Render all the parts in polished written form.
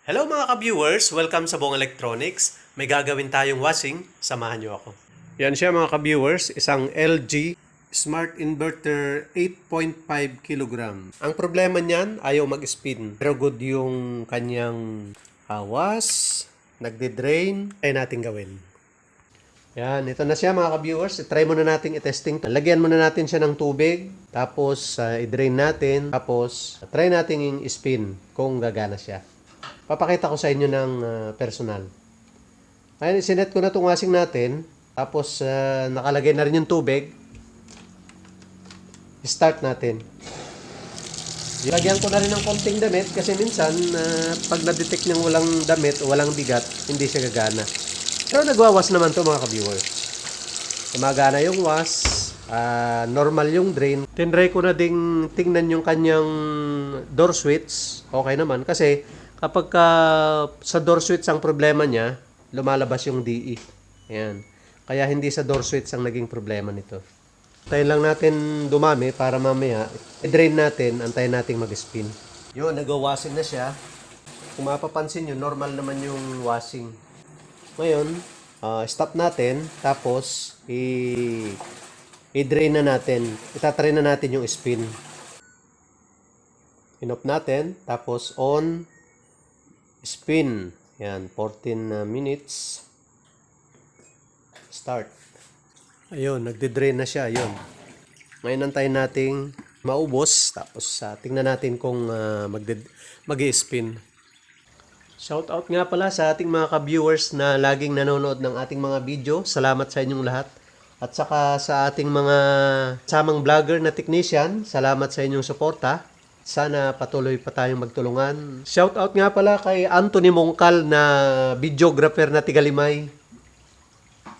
Hello mga ka-viewers! Welcome sa Bong Electronics. May gagawin tayong washing. Samahan nyo ako. Yan siya mga ka-viewers. Isang LG Smart Inverter 8.5 kg. Ang problema niyan, ayaw mag-spin. Pero good yung kanyang wash, nagde-drain. Try natin gawin. Yan, ito na siya mga ka-viewers. Try muna natin i-testing. Lagyan muna natin siya ng tubig. Tapos i-drain natin. Tapos try natin i-spin kung gagana siya. Papakita ko sa inyo ng personal. Ngayon, isinet ko na itong washing natin. Tapos, nakalagay na rin yung tubig. Start natin. Lagyan ko na rin ng konting damit kasi minsan, pag na-detect niyang walang damit o walang bigat, hindi siya gagana. Pero nagwawas naman to mga ka-viewers. Gumagana yung wash. Normal yung drain. Tinry ko na ding tingnan yung kanyang door switch. Okay naman kasi kapag sa door switch ang problema niya, lumalabas yung DE. Ayan. Kaya hindi sa door switch ang naging problema nito. Antayin lang natin dumami para mamaya i-drain natin, antayin natin mag-spin. Yun, nag-washing na siya. Kung mapapansin nyo, normal naman yung washing. Ngayon, stop natin, tapos i-drain na natin. Itatry na natin yung spin. In-off natin, tapos on, spin. Yan, 14 minutes. Start. Ayun, nagde-drain na siya. Ayun. Ngayon antayin nating maubos. Tapos tingnan natin kung mag-spin. Shoutout nga pala sa ating mga ka-viewers na laging nanonood ng ating mga video. Salamat sa inyong lahat. At saka sa ating mga samang vlogger na technician, salamat sa inyong suporta. Sana patuloy pa tayong magtulungan. Shoutout nga pala kay Anthony Mongkal na videographer na Tigalimay.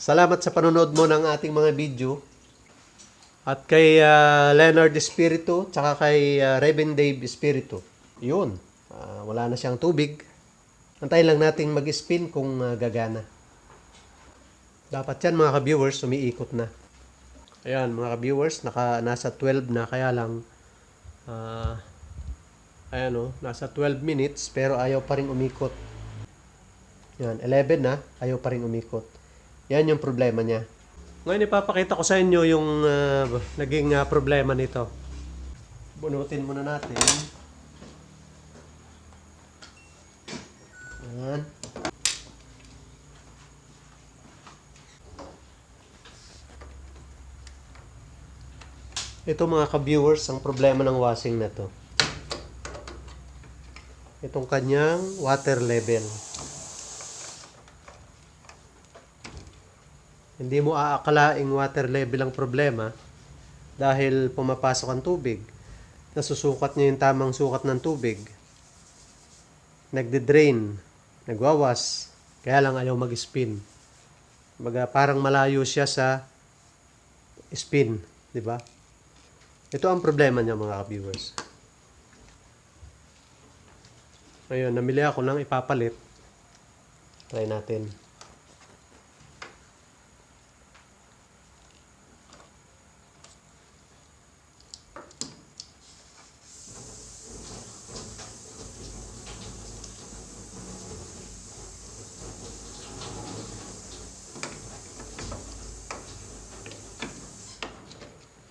Salamat sa panonood mo ng ating mga video. At kay Leonard Espiritu, tsaka kay Reven Dave Espiritu. Yun, wala na siyang tubig. Antayin lang natin mag-spin kung gagana. Dapat yan mga ka-viewers, umiikot na. Ayan mga ka-viewers, nasa 12 na, kaya lang ayan o, nasa 12 minutes pero ayaw pa rin umikot. Yan, 11 na, ayaw pa rin umikot. Yan yung problema niya. Ngayon ipapakita ko sa inyo yung naging problema nito. Bunutin muna natin. Yan. Ito mga ka-viewers, ang problema ng washing na to. Itong kanyang water level. Hindi mo aakalaing water level ang problema dahil pumapasok ang tubig. Nasusukat niya yung tamang sukat ng tubig. Nagde-drain, nagwawas, kaya lang ayaw mag-spin. Parang malayo siya sa spin, di ba? Ito ang problema niya mga ka-viewers. Ayun, namili ako ng ipapalit. Try natin.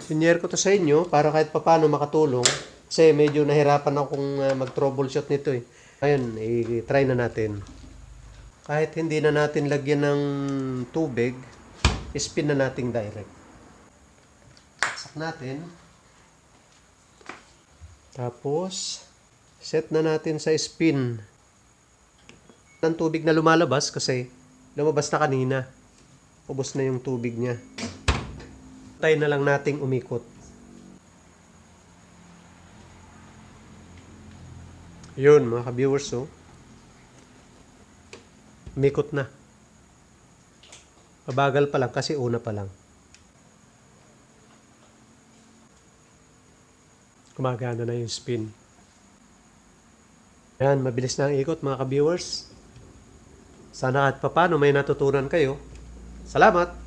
Sinyer ko to sa inyo para kahit papano makatulong kasi medyo nahirapan akong mag-troubleshoot nito eh. Ngayon, i-try na natin. Kahit hindi na natin lagyan ng tubig, spin na natin direct. Saksak natin. Tapos, set na natin sa spin. Ng tubig na lumalabas kasi lumabas na kanina. Ubos na yung tubig niya. Tayo na lang nating umikot. Yun mga ka-viewers, so umikot na. Mabagal pa lang kasi una pa lang. Gumagana na yung spin. Yan, mabilis na ang ikot mga ka-viewers. Sana kahit papano may natutunan kayo. Salamat!